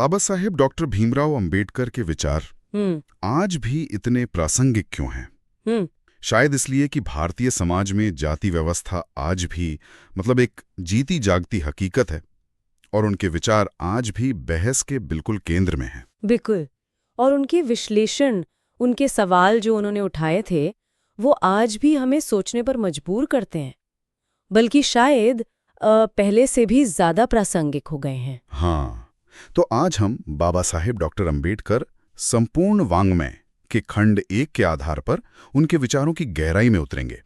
Baba Saheb doctor Bhimrao Ambedkar के विचार आज भी इतने प्रासंगिक क्यों हैं? शायद इसलिए कि भारतीय समाज में जाति व्यवस्था आज भी मतलब एक जीती जागती हकीकत है और उनके विचार आज भी बहस के बिल्कुल केंद्र में हैं। बिल्कुल। और उनके विश्लेषण, उनके सवाल जो उन्होंने उठाए थे, वो आज भी हमें सोचने पर मजबूर करते हैं, बल्कि शायद पहले से भी ज्यादा प्रासंगिक हो गए हैं। हाँ, तो आज हम बाबा साहेब डॉक्टर अंबेडकर संपूर्ण वाङ्मय के खंड 1 के आधार पर उनके विचारों की गहराई में उतरेंगे।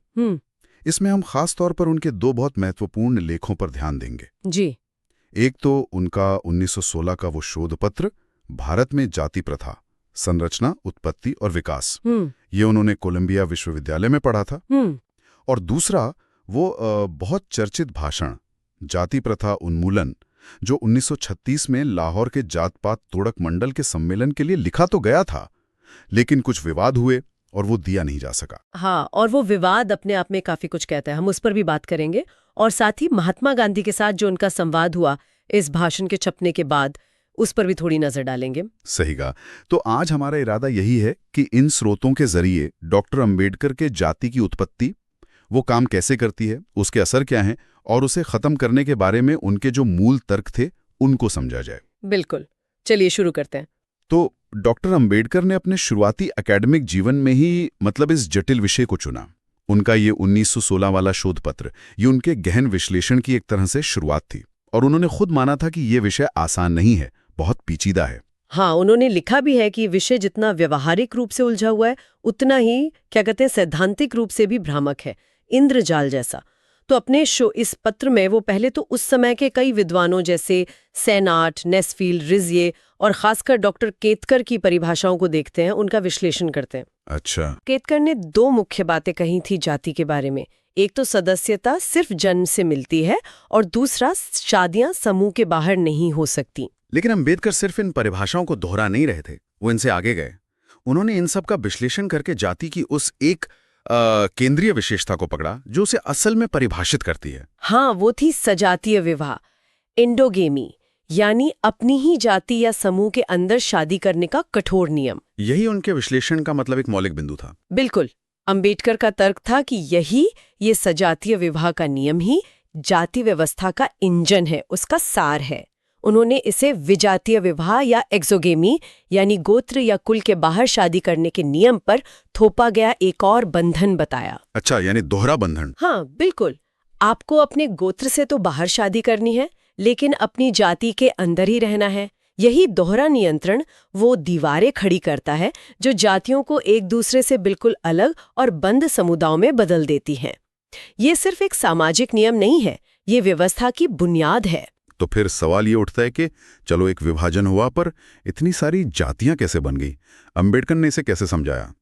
इसमें हम खास तौर पर उनके 2 बहुत महत्वपूर्ण लेखों पर ध्यान देंगे जी। एक तो उनका 1916 का वो शोध पत्र भारत में जाति प्रथा, संरचना, उत्पत्ति और विकास, ये उन्होंने कोलंबिया विश्वविद्यालय में पढ़ा था। और दूसरा वो बहुत चर्चित भाषण जाति प्रथा उन्मूलन, जो 1936 में लाहौर के जात पात तोड़क मंडल के सम्मेलन के लिए लिखा तो गया था, लेकिन कुछ विवाद हुए और वो दिया नहीं जा सका। हाँ, और वो विवाद अपने आप में काफी कुछ कहता है, हम उस पर भी बात करेंगे। और साथ ही महात्मा गांधी के साथ जो उनका संवाद हुआ इस भाषण के छपने के बाद, उस पर भी थोड़ी नजर डालेंगे। सही कहा। तो आज हमारा इरादा यही है कि इन स्रोतों के जरिए डॉक्टर अंबेडकर के जाति की उत्पत्ति, वो काम कैसे करती है, उसके असर क्या हैं और उसे खत्म करने के बारे में उनके जो मूल तर्क थे उनको समझा जाए। बिल्कुल, चलिए शुरू करते हैं। तो डॉक्टर अंबेडकर ने अपने शुरुआती एकेडमिक जीवन में ही मतलब इस जटिल विषय को चुना। उनका ये 1916 वाला शोध पत्र, ये उनके गहन विश्लेषण की एक तरह से शुरुआत थी और उन्होंने खुद माना था कि ये विषय आसान नहीं है, बहुत पेचीदा है। हाँ, उन्होंने लिखा भी है कि विषय जितना व्यवहारिक रूप से उलझा हुआ है, उतना ही क्या कहते हैं सैद्धांतिक रूप से भी भ्रामक है, इंद्रजाल जैसा। तो अपने इस पत्र में वो पहले तो उस समय के कई विद्वानों जैसे सैनाट, नेस्फील्ड, रिजिए और खासकर डॉक्टर केतकर की परिभाषाओं को देखते हैं, उनका विश्लेषण करते हैं। अच्छा। केतकर ने 2 मुख्य बातें कही थी जाति के बारे में। एक तो सदस्यता सिर्फ जन्म से मिलती है और दूसरा शादियां समूह के बाहर नहीं हो सकती। लेकिन अंबेडकर सिर्फ इन परिभाषाओं को दोहरा नहीं रहे थे, वो इनसे आगे गए। उन्होंने इन सब का विश्लेषण करके जाति की उस एक केंद्रीय विशेषता को पकड़ा जो उसे असल में परिभाषित करती है। हाँ, वो थी सजातीय विवाह, एंडोगेमी, यानी अपनी ही जाति या समूह के अंदर शादी करने का कठोर नियम। यही उनके विश्लेषण का मतलब एक मौलिक बिंदु था। बिल्कुल। अंबेडकर का तर्क था कि ये सजातीय विवाह का नियम ही जाति व्यवस्था का इंजन है, उसका सार है। उन्होंने इसे विजातीय विवाह या एक्सोगेमी यानी गोत्र या कुल के बाहर शादी करने के नियम पर थोपा गया एक और बंधन बताया। अच्छा, यानी दोहरा बंधन। हाँ, बिल्कुल। आपको अपने गोत्र से तो बाहर शादी करनी है, लेकिन अपनी जाति के अंदर ही रहना है। यही दोहरा नियंत्रण वो दीवारें खड़ी करता है जो जातियों को एक दूसरे से बिल्कुल अलग और बंद समुदायों में बदल देती हैं। ये सिर्फ एक सामाजिक नियम नहीं है, ये व्यवस्था की बुनियाद है। तो फिर सवाल ये उठता है कि चलो एक विभाजन हुआ, पर इतनी सारी जातियां कैसे बन गई? अंबेडकर ने इसे कैसे समझाया?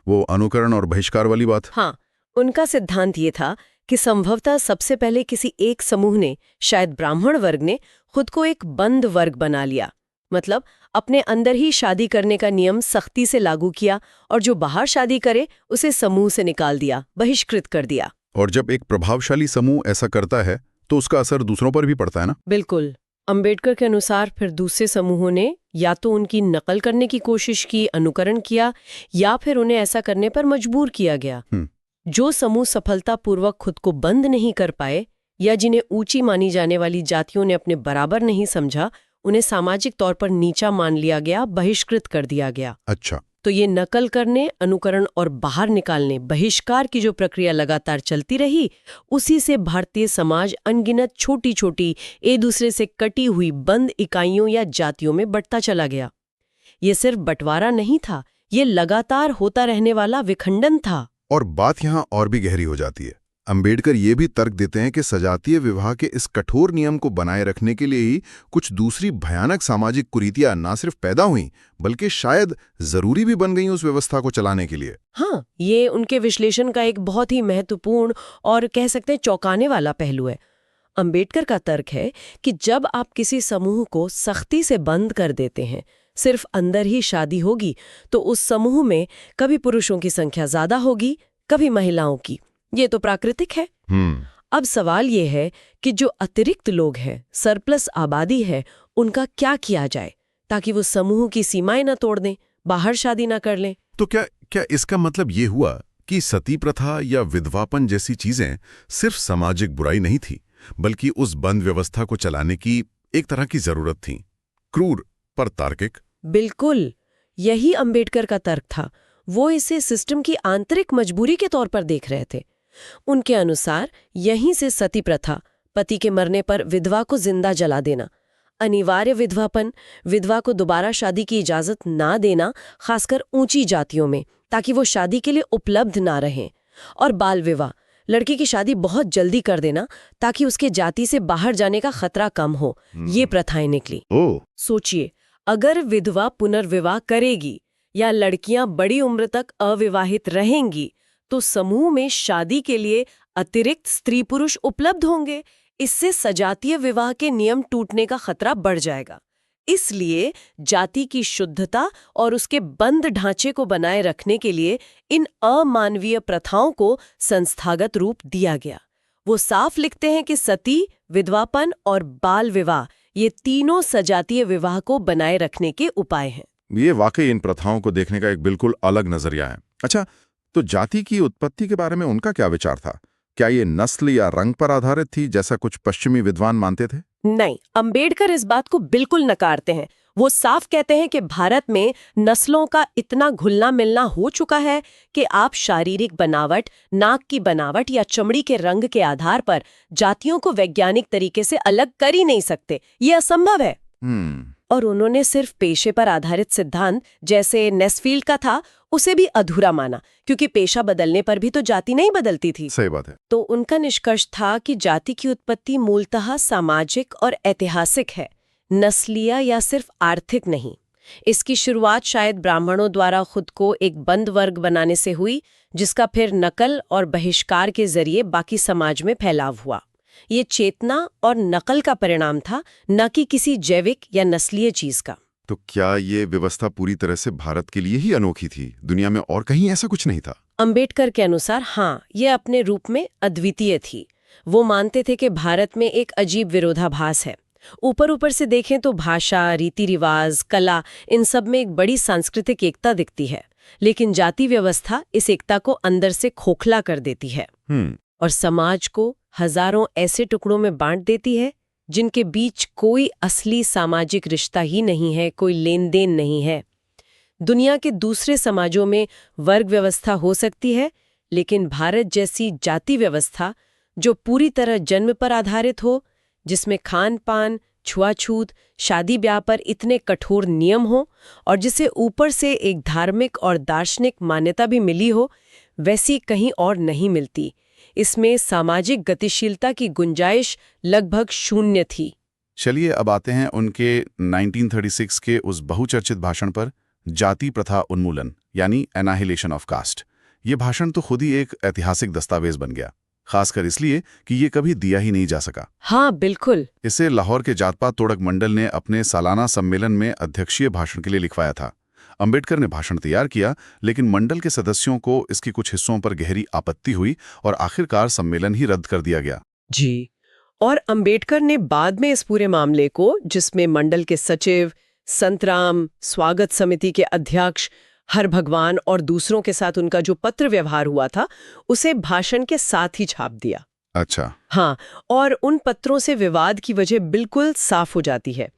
वो अनुकरण और बहिष्कार वाली बात। हाँ, उनका सिद्धांत ये था कि संभवतः सबसे पहले किसी एक समूह ने, शायद ब्राह्मण वर्ग ने, खुद को एक बंद वर्ग बना लिया। मतलब अपने अंदर ही शादी करने का नियम सख्ती से लागू किया और जो बाहर शादी करे उसे समूह से निकाल दिया, बहिष्कृत कर दिया। और जब एक प्रभावशाली समूह ऐसा करता है तो उसका असर दूसरों पर भी पड़ता है ना? बिल्कुल। अंबेडकर के अनुसार फिर दूसरे समूहों ने या तो उनकी नकल करने की कोशिश की, अनुकरण किया, या फिर उन्हें ऐसा करने पर मजबूर किया गया। जो समूह सफलतापूर्वक खुद को बंद नहीं कर पाए या जिन्हें ऊंची मानी जाने वाली जातियों ने अपने बराबर नहीं समझा, उन्हें सामाजिक तौर पर नीचा मान लिया गया, बहिष्कृत कर दिया गया। अच्छा। तो ये नकल करने, अनुकरण और बाहर निकालने, बहिष्कार की जो प्रक्रिया लगातार चलती रही, उसी से भारतीय समाज अनगिनत छोटी छोटी एक दूसरे से कटी हुई बंद इकाइयों या जातियों में बंटता चला गया। ये सिर्फ बंटवारा नहीं था, ये लगातार होता रहने वाला विखंडन था। और बात यहाँ और भी गहरी हो जाती है। अंबेडकर ये भी तर्क देते हैं कि सजातीय विवाह के इस कठोर नियम को बनाए रखने के लिए ही कुछ दूसरी भयानक सामाजिक कुरीतियां ना सिर्फ पैदा हुईं, बल्कि शायद जरूरी भी बन गईं उस व्यवस्था को चलाने के लिए। हाँ, ये उनके विश्लेषण का एक बहुत ही महत्वपूर्ण और कह सकते हैं चौंकाने वाला पहलू है। अंबेडकर का तर्क है कि जब आप किसी समूह को सख्ती से बंद कर देते हैं, सिर्फ अंदर ही शादी होगी, तो उस समूह में कभी पुरुषों की संख्या ज्यादा होगी, कभी महिलाओं की। ये तो प्राकृतिक है। अब सवाल ये है कि जो अतिरिक्त लोग हैं, सरप्लस आबादी है, उनका क्या किया जाए? ताकि वो समूह की सीमाएं न तोड़ दें, बाहर शादी न कर लें। तो क्या क्या इसका मतलब ये हुआ कि सती प्रथा या विधवापन जैसी चीजें सिर्फ सामाजिक बुराई नहीं थी, बल्कि उस बंद व्यवस्था को चलाने की एक तरह की जरूरत थी? क्रूर पर तार्किक। बिल्कुल, यही अंबेडकर का तर्क था। वो इसे सिस्टम की आंतरिक मजबूरी के तौर पर देख रहे थे। उनके अनुसार यहीं से सती प्रथा, पति के मरने पर विधवा को जिंदा जला देना, अनिवार्य विधवापन, विधवा को दोबारा शादी की इजाजत ना देना, खासकर ऊंची जातियों में, ताकि वो शादी के लिए उपलब्ध ना रहें, और बाल विवाह, लड़की की शादी बहुत जल्दी कर देना ताकि उसके जाति से बाहर जाने का खतरा कम हो, ये प्रथाएं निकली। सोचिए, अगर विधवा पुनर्विवाह करेगी या लड़कियां बड़ी उम्र तक अविवाहित रहेंगी तो समूह में शादी के लिए अतिरिक्त स्त्री पुरुष उपलब्ध होंगे। इससे सजातीय विवाह के नियम टूटने का खतरा बढ़ जाएगा। इसलिए जाति की शुद्धता और उसके बंद ढांचे को बनाए रखने के लिए इन अमानवीय प्रथाओं को संस्थागत रूप दिया गया। वो साफ लिखते हैं कि सती, विधवापन और बाल विवाह, ये तीनों सजातीय विवाह को बनाए रखने के उपाय हैं। ये वाकई इन प्रथाओं को देखने का एक बिल्कुल अलग नजरिया है। अच्छा, तो जाति की उत्पत्ति के बारे में उनका क्या विचार था? क्या ये नस्ल या रंग पर आधारित थी, जैसा कुछ पश्चिमी विद्वान मानते थे? नहीं, अंबेडकर इस बात को बिल्कुल नकारते हैं। वो साफ कहते हैं कि भारत में नस्लों का इतना घुलना मिलना हो चुका है कि आप शारीरिक बनावट, नाक की बनावट या चमड़ी के रंग के आधार पर जातियों को वैज्ञानिक तरीके से अलग कर ही नहीं सकते। ये असंभव है। और उन्होंने सिर्फ पेशे पर आधारित सिद्धांत जैसे नेस्फील्ड का था उसे भी अधूरा माना, क्योंकि पेशा बदलने पर भी तो जाति नहीं बदलती थी। सही बात है। तो उनका निष्कर्ष था कि जाति की उत्पत्ति मूलतः सामाजिक और ऐतिहासिक है, नस्लीय या सिर्फ आर्थिक नहीं। इसकी शुरुआत शायद ब्राह्मणों द्वारा खुद को एक बंद वर्ग बनाने से हुई, जिसका फिर नकल और बहिष्कार के जरिए बाकी समाज में फैलाव हुआ। ये चेतना और नकल का परिणाम था, न कि किसी जैविक या नस्लीय चीज का। तो क्या ये व्यवस्था पूरी तरह से भारत के लिए ही अनोखी थी? दुनिया में और कहीं ऐसा कुछ नहीं था? अंबेडकर के अनुसार हाँ, ये अपने रूप में अद्वितीय थी। वो मानते थे कि भारत में एक अजीब विरोधाभास है। ऊपर से देखें तो भाषा, रीति रिवाज, कला, इन सब में एक बड़ी सांस्कृतिक एकता दिखती है, लेकिन जाति व्यवस्था इस एकता को अंदर से खोखला कर देती है और समाज को हजारों ऐसे टुकड़ों में बांट देती है जिनके बीच कोई असली सामाजिक रिश्ता ही नहीं है, कोई लेन देन नहीं है। दुनिया के दूसरे समाजों में वर्ग व्यवस्था हो सकती है, लेकिन भारत जैसी जाति व्यवस्था जो पूरी तरह जन्म पर आधारित हो, जिसमें खान पान, छुआछूत, शादी ब्याह पर इतने कठोर नियम हो और जिसे ऊपर से एक धार्मिक और दार्शनिक मान्यता भी मिली हो, वैसी कहीं और नहीं मिलती। इसमें सामाजिक गतिशीलता की गुंजाइश लगभग शून्य थी। चलिए अब आते हैं उनके 1936 के उस बहुचर्चित भाषण पर, जाति प्रथा उन्मूलन यानी एनाहिलेशन ऑफ कास्ट। ये भाषण तो खुद ही एक ऐतिहासिक दस्तावेज बन गया, खासकर इसलिए कि ये कभी दिया ही नहीं जा सका। हाँ बिल्कुल। इसे लाहौर के जात-पात तोड़क मंडल ने अपने सालाना सम्मेलन में अध्यक्षीय भाषण के लिए लिखवाया था। अंबेडकर ने भाषण तैयार किया, लेकिन मंडल के सदस्यों को इसके कुछ हिस्सों पर गहरी आपत्ति हुई और आखिरकार सम्मेलन ही रद्द कर दिया गया। जी, और अंबेडकर ने बाद में इस पूरे मामले को, जिसमें मंडल के सचिव, संतराम, स्वागत समिति के अध्यक्ष, हर भगवान और दूसरों के साथ उनका जो पत्र व्यवहार हुआ था, उसे भाषण के साथ ही छाप दिया। अच्छा। हाँ, और उन पत्रों से विवाद की वजह बिल्कुल साफ हो जाती है।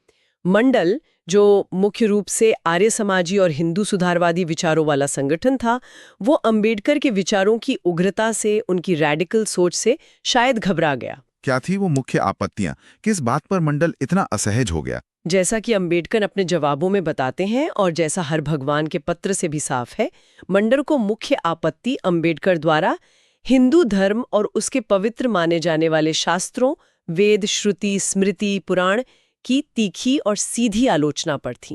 मंडल, जो मुख्य रूप से आर्य समाजी और हिंदू सुधारवादी विचारों वाला संगठन था, वो अंबेडकर के विचारों की उग्रता से, उनकी रैडिकल सोच से शायद घबरा गया। क्या थी वो मुख्य आपत्तियां? किस बात पर मंडल इतना असहज हो गया? जैसा कि अंबेडकर अपने जवाबों में बताते हैं और जैसा हर भगवान के पत्र से भी साफ है, मंडल को मुख्य आपत्ति अंबेडकर द्वारा हिंदू धर्म और उसके पवित्र माने जाने वाले शास्त्रों, वेद, श्रुति, स्मृति, पुराण की तीखी और सीधी आलोचना पर थी।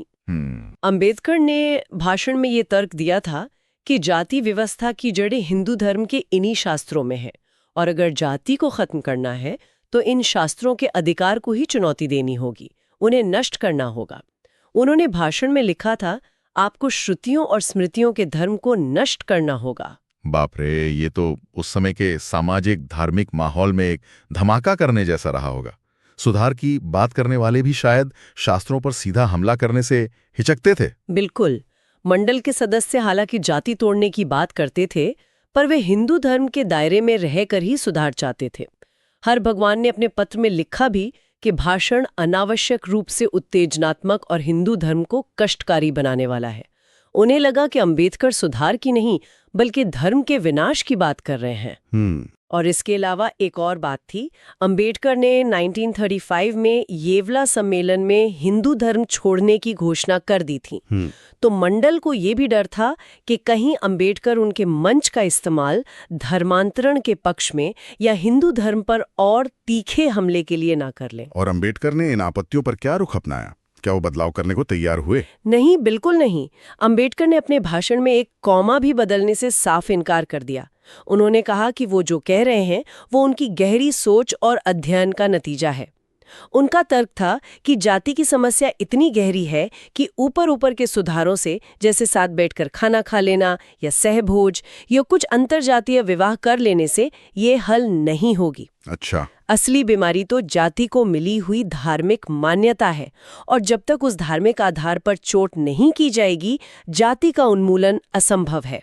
अंबेडकर ने भाषण में ये तर्क दिया था कि जाति व्यवस्था की जड़ें हिंदू धर्म के इन्हीं शास्त्रों में है, और अगर जाति को खत्म करना है तो इन शास्त्रों के अधिकार को ही चुनौती देनी होगी, उन्हें नष्ट करना होगा। उन्होंने भाषण में लिखा था, आपको श्रुतियों और स्मृतियों के धर्म को नष्ट करना होगा। बाप रे, ये तो उस समय के सामाजिक धार्मिक माहौल में एक धमाका करने जैसा रहा होगा। सुधार की बात करने वाले भी शायद शास्त्रों पर सीधा हमला करने से हिचकते थे। बिल्कुल। मंडल के सदस्य हालांकि जाति तोड़ने की बात करते थे, पर वे हिंदू धर्म के दायरे में रहकर ही सुधार चाहते थे। हर भगवान ने अपने पत्र में लिखा भी कि भाषण अनावश्यक रूप से उत्तेजनात्मक और हिंदू धर्म को कष्टकारी बनाने वाला है। उन्हें लगा कि अंबेडकर सुधार की नहीं बल्कि धर्म के विनाश की बात कर रहे हैं। और इसके अलावा एक और बात थी, अंबेडकर ने 1935 में येवला सम्मेलन में हिंदू धर्म छोड़ने की घोषणा कर दी थी। तो मंडल को ये भी डर था कि कहीं अंबेडकर उनके मंच का इस्तेमाल धर्मांतरण के पक्ष में या हिंदू धर्म पर और तीखे हमले के लिए ना कर लें। और अंबेडकर ने इन आपत्तियों पर क्या रुख अपनाया? क्या वो बदलाव करने को तैयार हुए? नहीं, बिल्कुल नहीं। अंबेडकर ने अपने भाषण में एक कॉमा भी बदलने से साफ इनकार कर दिया। उन्होंने कहा कि वो जो कह रहे हैं वो उनकी गहरी सोच और अध्ययन का नतीजा है। उनका तर्क था कि जाति की समस्या इतनी गहरी है कि ऊपर ऊपर के सुधारों से, जैसे साथ बैठकर खाना खा लेना या सहभोज या कुछ अंतरजातीय विवाह कर लेने से ये हल नहीं होगी। अच्छा। असली बीमारी तो जाति को मिली हुई धार्मिक मान्यता है, और जब तक उस धार्मिक आधार पर चोट नहीं की जाएगी, जाति का उन्मूलन असंभव है।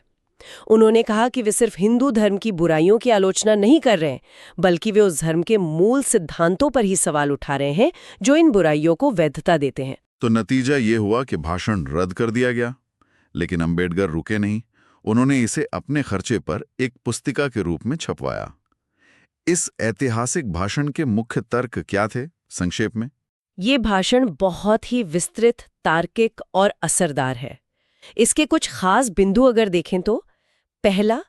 उन्होंने कहा कि वे सिर्फ हिंदू धर्म की बुराइयों की आलोचना नहीं कर रहे हैं, बल्कि वे उस धर्म के मूल सिद्धांतों पर ही सवाल उठा रहे हैं जो इन बुराइयों को वैधता देते हैं। तो नतीजा ये हुआ कि भाषण रद्द कर दिया गया, लेकिन अंबेडकर रुके नहीं। उन्होंने इसे अपने खर्चे पर एक पुस्तिका के रूप में छपवाया। इस ऐतिहासिक भाषण के मुख्य तर्क क्या थे, संक्षेप में? ये भाषण बहुत ही विस्तृत, तार्किक और असरदार है। इसके कुछ खास बिंदु अगर देखें तो, पहला,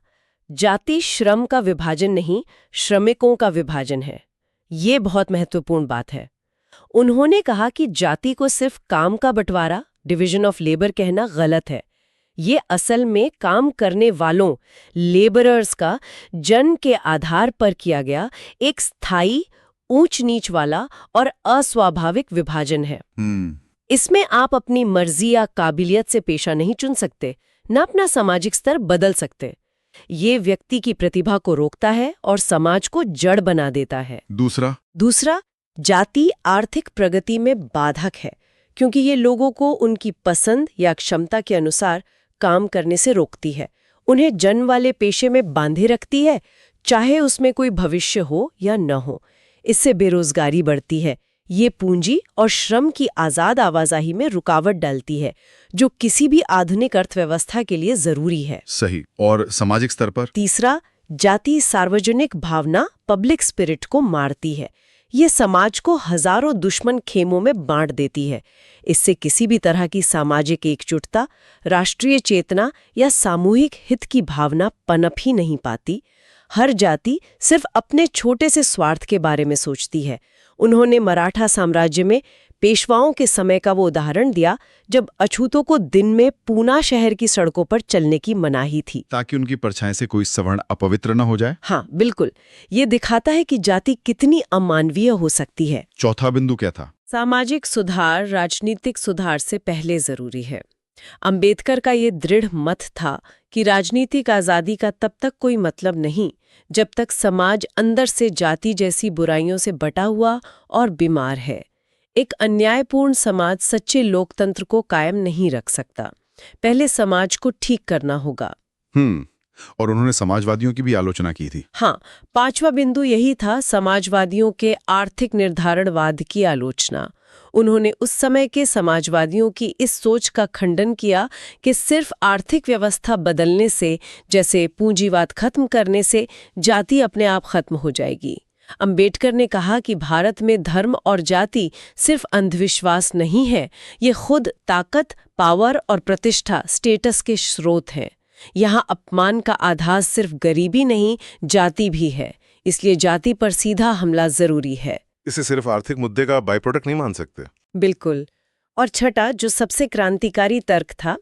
जाति श्रम का विभाजन नहीं, श्रमिकों का विभाजन है। ये बहुत महत्वपूर्ण बात है। उन्होंने कहा कि जाति को सिर्फ काम का बंटवारा, डिवीजन ऑफ लेबर कहना गलत है। ये असल में काम करने वालों, लेबरर्स का जन्म के आधार पर किया गया एक स्थायी, ऊंच नीच वाला और अस्वाभाविक विभाजन है। इसमें आप अपनी मर्जी या काबिलियत से पेशा नहीं चुन सकते, न अपना सामाजिक स्तर बदल सकते। ये व्यक्ति की प्रतिभा को रोकता है और समाज को जड़ बना देता है। दूसरा, जाति आर्थिक प्रगति में बाधक है, क्योंकि ये लोगों को उनकी पसंद या क्षमता के अनुसार काम करने से रोकती है, उन्हें जन्म वाले पेशे में बांधे रखती है, चाहे उसमें कोई भविष्य हो या न हो। इससे बेरोजगारी बढ़ती है। ये पूंजी और श्रम की आजाद आवाजाही में रुकावट डालती है, जो किसी भी आधुनिक अर्थव्यवस्था के लिए जरूरी है। सही। और सामाजिक स्तर पर? तीसरा, जाति सार्वजनिक भावना, पब्लिक स्पिरिट को मारती है। ये समाज को हजारों दुश्मन खेमों में बांट देती है। इससे किसी भी तरह की सामाजिक एकजुटता, राष्ट्रीय चेतना या सामूहिक हित की भावना पनप ही नहीं पाती। हर जाति सिर्फ अपने छोटे से स्वार्थ के बारे में सोचती है। उन्होंने मराठा साम्राज्य में पेशवाओं के समय का वो उदाहरण दिया, जब अछूतों को दिन में पूना शहर की सड़कों पर चलने की मनाही थी, ताकि उनकी परछाई से कोई सवर्ण अपवित्र न हो जाए। हाँ, बिल्कुल। ये दिखाता है कि जाति कितनी अमानवीय हो सकती है। चौथा बिंदु क्या था? सामाजिक सुधार राजनीतिक सुधार से पहले जरूरी है। अंबेडकर का ये दृढ़ मत था कि राजनीतिक आजादी का तब तक कोई मतलब नहीं जब तक समाज अंदर से जाति जैसी बुराइयों से बटा हुआ और बीमार है। एक अन्यायपूर्ण समाज सच्चे लोकतंत्र को कायम नहीं रख सकता। पहले समाज को ठीक करना होगा। और उन्होंने समाजवादियों की भी आलोचना की थी। हाँ, पांचवा बिंदु यही था, समाजवादियों के आर्थिक निर्धारणवाद की आलोचना। उन्होंने उस समय के समाजवादियों की इस सोच का खंडन किया कि सिर्फ आर्थिक व्यवस्था बदलने से, जैसे पूंजीवाद खत्म करने से, जाति अपने आप खत्म हो जाएगी। अंबेडकर ने कहा कि भारत में धर्म और जाति सिर्फ अंधविश्वास नहीं है, ये खुद ताकत, पावर और प्रतिष्ठा, स्टेटस के स्रोत हैं। यहाँ अपमान का आधार सिर्फ गरीबी नहीं, जाति भी है। इसलिए जाति पर सीधा हमला जरूरी है। इसे सिर्फ आर्थिक मुद्दे का बाई प्रोडक्ट नहीं मान सकते। बिल्कुल। और छठा, जो सबसे क्रांतिकारी तर्क था,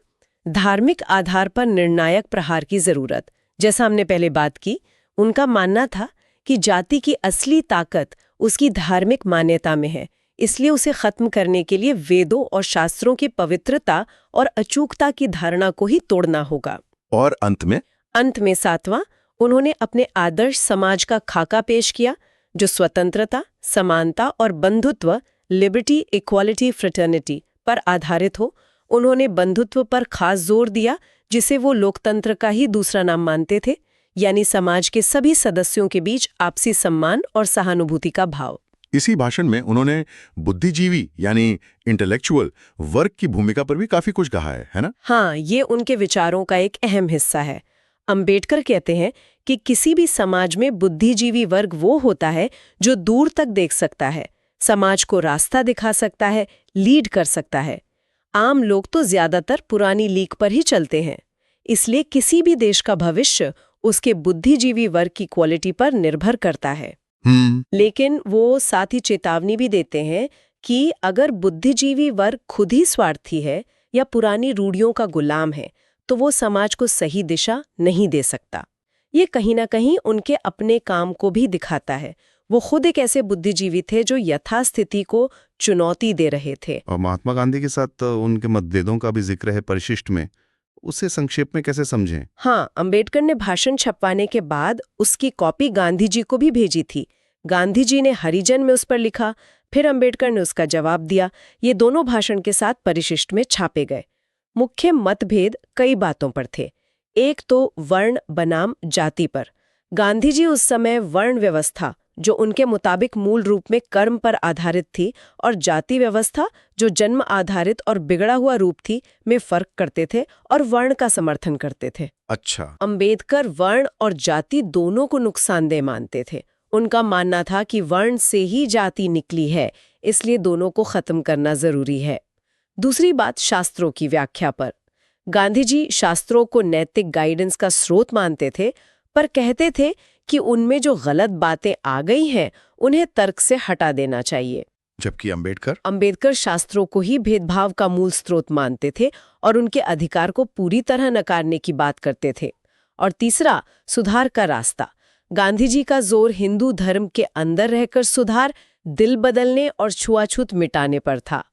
धार्मिक आधार पर निर्णायक प्रहार की जरूरत। जैसा हमने पहले बात की, उनका मानना था कि जाति की असली ताकत उसकी धार्मिक मान्यता में है, इसलिए उसे खत्म करने के लिए वेदों और शास्त्रों की पवित्रता और अचूकता की धारणा को ही तोड़ना होगा। और अंत में सातवां, उन्होंने अपने आदर्श समाज का खाका पेश किया, जो स्वतंत्रता, समानता और बंधुत्व, लिबर्टी, इक्वालिटी, फ्रेटर्निटी पर आधारित हो। उन्होंने बंधुत्व पर खास जोर दिया, जिसे वो लोकतंत्र का ही दूसरा नाम मानते थे, यानी समाज के सभी सदस्यों के बीच आपसी सम्मान और सहानुभूति का भाव। इसी भाषण में उन्होंने बुद्धिजीवी यानी इंटेलेक्चुअल वर्ग की भूमिका पर भी काफी कुछ कहा है ना? हाँ, ये उनके विचारों का एक अहम हिस्सा है। अंबेडकर कहते हैं कि किसी भी समाज में बुद्धिजीवी वर्ग वो होता है जो दूर तक देख सकता है, समाज को रास्ता दिखा सकता है, लीड कर सकता है। आम लोग तो ज्यादातर पुरानी लीक पर ही चलते हैं। इसलिए किसी भी देश का भविष्य उसके बुद्धिजीवी वर्ग की क्वालिटी पर निर्भर करता है। लेकिन वो साथ ही चेतावनी भी देते हैं कि अगर बुद्धिजीवी वर्ग खुद ही स्वार्थी है या पुरानी रूढ़ियों का गुलाम है, तो वो समाज को सही दिशा नहीं दे सकता। ये कहीं ना कहीं उनके अपने काम को भी दिखाता है। वो खुद एक ऐसे बुद्धिजीवी थे जो यथास्थिति को चुनौती दे रहे थे। और महात्मा गांधी के साथ उनके मतभेदों का भी जिक्र है परिशिष्ट में, उसे संक्षेप में कैसे समझें? हाँ, अंबेडकर ने भाषण छपवाने के बाद उसकी कॉपी गांधी जी को भी भेजी थी। गांधी जी ने हरिजन में उस पर लिखा, फिर अंबेडकर ने उसका जवाब दिया। ये दोनों भाषण के साथ परिशिष्ट में छापे गए। मुख्य मतभेद कई बातों पर थे। एक तो वर्ण बनाम जाति पर। गांधी जी उस समय वर्ण व्यवस्था, जो उनके मुताबिक मूल रूप में कर्म पर आधारित थी, और जाति व्यवस्था, जो जन्म आधारित और बिगड़ा हुआ रूप थी, में फर्क करते थे और वर्ण का समर्थन करते थे। अच्छा। अंबेडकर वर्ण और जाति दोनों को नुकसानदेह मानते थे। उनका मानना था कि वर्ण से ही जाति निकली है, इसलिए दोनों को खत्म करना जरूरी है। दूसरी बात शास्त्रों की व्याख्या पर। गांधी जी शास्त्रों को नैतिक गाइडेंस का स्रोत मानते थे, पर कहते थे कि उनमें जो गलत बातें आ गई हैं, उन्हें तर्क से हटा देना चाहिए। जबकि अंबेडकर शास्त्रों को ही भेदभाव का मूल स्रोत मानते थे और उनके अधिकार को पूरी तरह नकारने की बात करते थे। और तीसरा, सुधार का रास्ता। गांधी जी का जोर हिंदू धर्म के अंदर रहकर सुधार, दिल बदलने और छुआछूत मिटाने पर था।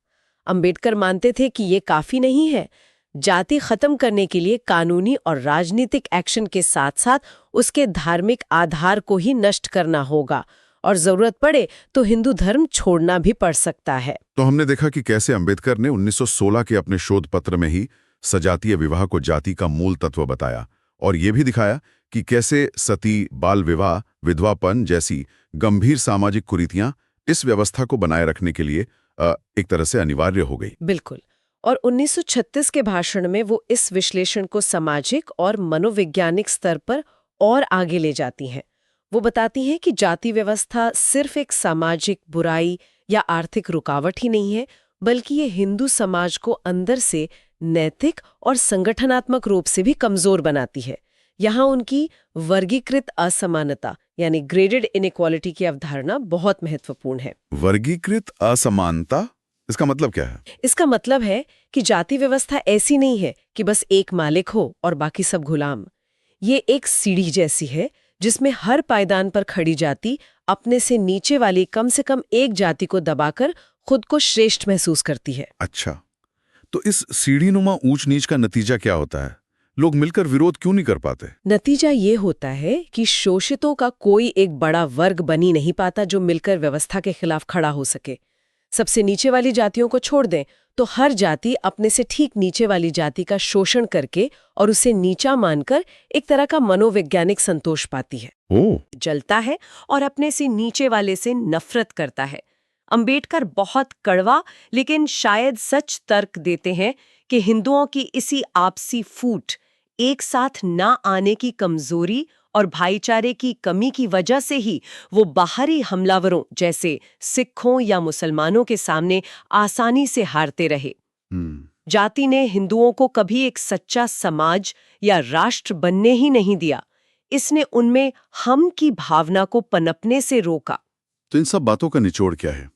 अंबेडकर मानते थे कि ये काफी नहीं है। जाति खत्म करने के लिए कानूनी और राजनीतिक एक्शन के साथ साथ उसके धार्मिक आधार को ही नष्ट करना होगा, और जरूरत पड़े तो हिंदू धर्म छोड़ना भी पड़ सकता है। तो हमने देखा कि कैसे अंबेडकर ने 1916 के अपने शोध पत्र में ही सजातीय विवाह को जाति का मूल तत्व बताया, और ये भी दिखाया कि कैसे सती, बाल विवाह, विधवापन जैसी गंभीर सामाजिक कुरीतियां इस व्यवस्था को बनाए रखने के लिए एक तरह से अनिवार्य हो गई। बिल्कुल। और 1936 के भाषण में वो इस विश्लेषण को सामाजिक और मनोवैज्ञानिक स्तर पर और आगे ले जाती हैं। वो बताती हैं कि जाति व्यवस्था सिर्फ एक सामाजिक बुराई या आर्थिक रुकावट ही नहीं है, बल्कि ये हिंदू समाज को अंदर से नैतिक और संगठनात्मक रूप से भी कमजोर बनाती है। यहाँ उनकी वर्गीकृत असमानता यानी ग्रेडेड इनइक्वालिटी की अवधारणा बहुत महत्वपूर्ण है। वर्गीकृत असमानता, इसका मतलब क्या है? इसका मतलब है कि जाति व्यवस्था ऐसी नहीं है कि बस एक मालिक हो और बाकी सब गुलाम। ये एक सीढ़ी जैसी है जिसमें हर पायदान पर खड़ी जाति अपने से नीचे वाली कम से कम एक जाति को दबाकर खुद को श्रेष्ठ महसूस करती है। अच्छा, तो इस सीढ़ीनुमा ऊंच नीच का नतीजा क्या होता है? लोग मिलकर विरोध क्यों नहीं कर पाते? नतीजा ये होता है कि शोषितों का कोई एक बड़ा वर्ग बनी नहीं पाता जो मिलकर व्यवस्था के खिलाफ खड़ा हो सके। सबसे नीचे वाली जातियों को छोड़ दें तो हर जाति अपने से ठीक नीचे वाली जाति का शोषण करके और उसे नीचा मानकर एक तरह का मनोवैज्ञानिक संतोष पाती है। जलता है और अपने से नीचे वाले से नफरत करता है। अंबेडकर बहुत कड़वा लेकिन शायद सच तर्क देते हैं कि हिंदुओं की इसी आपसी फूट, एक साथ ना आने की कमजोरी और भाईचारे की कमी की वजह से ही वो बाहरी हमलावरों जैसे सिखों या मुसलमानों के सामने आसानी से हारते रहे। जाति ने हिंदुओं को कभी एक सच्चा समाज या राष्ट्र बनने ही नहीं दिया। इसने उनमें हम की भावना को पनपने से रोका। तो इन सब बातों का निचोड़ क्या है?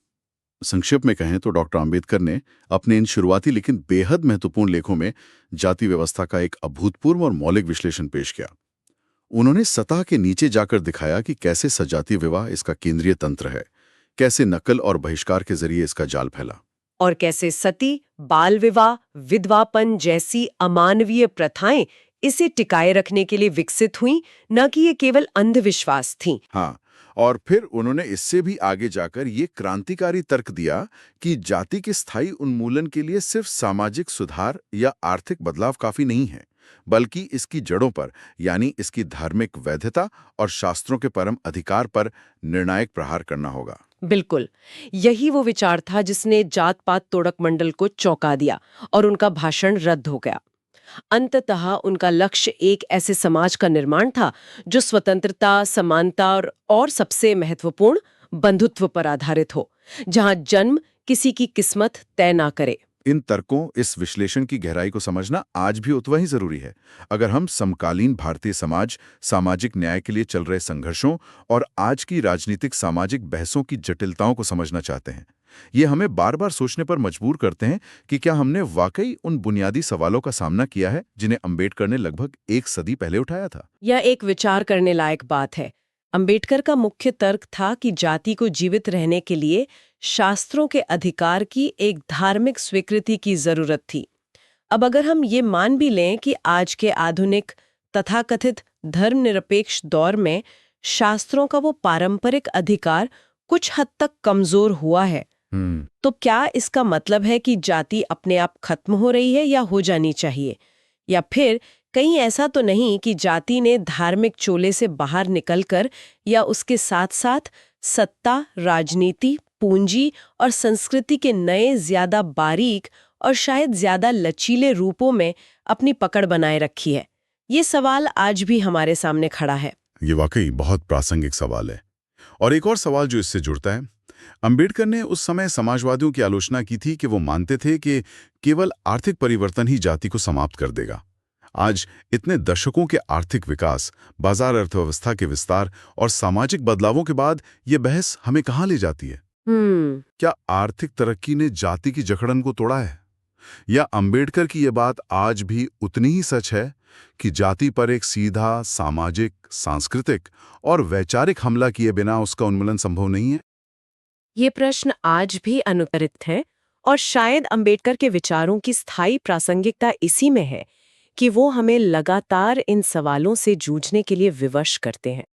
संक्षेप में कहें तो डॉक्टर अंबेडकर ने अपने इन शुरुआती लेकिन बेहद महत्वपूर्ण लेखों में जाति व्यवस्था का एक अभूतपूर्व और मौलिक विश्लेषण पेश किया। उन्होंने सतह के नीचे जाकर दिखाया कि कैसे सजातीय विवाह इसका केंद्रीय तंत्र है, कैसे नकल और बहिष्कार के जरिए इसका जाल फैला, और कैसे सती, बाल विवाह, विधवापन जैसी अमानवीय प्रथाएं इसे टिकाए रखने के लिए विकसित हुई, न कि ये केवल अंधविश्वास थीं। हाँ, और फिर उन्होंने इससे भी आगे जाकर ये क्रांतिकारी तर्क दिया कि जाति के स्थायी उन्मूलन के लिए सिर्फ सामाजिक सुधार या आर्थिक बदलाव काफी नहीं है, बल्कि इसकी जड़ों पर यानी इसकी धार्मिक वैधता और शास्त्रों के परम अधिकार पर निर्णायक प्रहार करना होगा। बिल्कुल, यही वो विचार था जिसने जात पात तोड़क मंडल को चौंका दिया और उनका भाषण रद्द हो गया। अंततः उनका लक्ष्य एक ऐसे समाज का निर्माण था जो स्वतंत्रता, समानता और सबसे महत्वपूर्ण बंधुत्व पर आधारित हो, जहां जन्म किसी की किस्मत तय ना करे। इन तर्कों, इस विश्लेषण की गहराई को समझना आज भी उतना ही जरूरी है अगर हम समकालीन भारतीय समाज, सामाजिक न्याय के लिए चल रहे संघर्षों और आज की राजनीतिक सामाजिक बहसों की जटिलताओं को समझना चाहते हैं। ये हमें बार बार सोचने पर मजबूर करते हैं कि क्या हमने वाकई उन बुनियादी सवालों का सामना किया है जिन्हें अंबेडकर ने लगभग एक सदी पहले उठाया था। यह एक विचार करने लायक बात है। अंबेडकर का मुख्य तर्क था कि जाति को जीवित रहने के लिए शास्त्रों के अधिकार की एक धार्मिक स्वीकृति की जरूरत थी। अब अगर हम ये मान भी लें कि आज के आधुनिक तथाकथित धर्मनिरपेक्ष दौर में शास्त्रों का वो पारंपरिक अधिकार कुछ हद तक कमजोर हुआ है, तो क्या इसका मतलब है कि जाति अपने आप खत्म हो रही है या हो जानी चाहिए? या फिर कहीं ऐसा तो नहीं कि जाति ने धार्मिक चोले से बाहर निकलकर या उसके साथ साथ सत्ता, राजनीति, पूंजी और संस्कृति के नए, ज्यादा बारीक और शायद ज्यादा लचीले रूपों में अपनी पकड़ बनाए रखी है? ये सवाल आज भी हमारे सामने खड़ा है। ये वाकई बहुत प्रासंगिक सवाल है। और एक और सवाल जो इससे जुड़ता है, अंबेडकर ने उस समय समाजवादियों की आलोचना की थी कि वो मानते थे कि केवल आर्थिक परिवर्तन ही जाति को समाप्त कर देगा। आज इतने दशकों के आर्थिक विकास, बाजार अर्थव्यवस्था के विस्तार और सामाजिक बदलावों के बाद ये बहस हमें कहाँ ले जाती है? क्या आर्थिक तरक्की ने जाति की जकड़न को तोड़ा है? या अंबेडकर की ये बात आज भी उतनी ही सच है कि जाति पर एक सीधा सामाजिक, सांस्कृतिक और वैचारिक हमला किए बिना उसका उन्मूलन संभव नहीं है? ये प्रश्न आज भी अनुत्तरित है और शायद अंबेडकर के विचारों की स्थायी प्रासंगिकता इसी में है कि वो हमें लगातार इन सवालों से जूझने के लिए विवश करते हैं।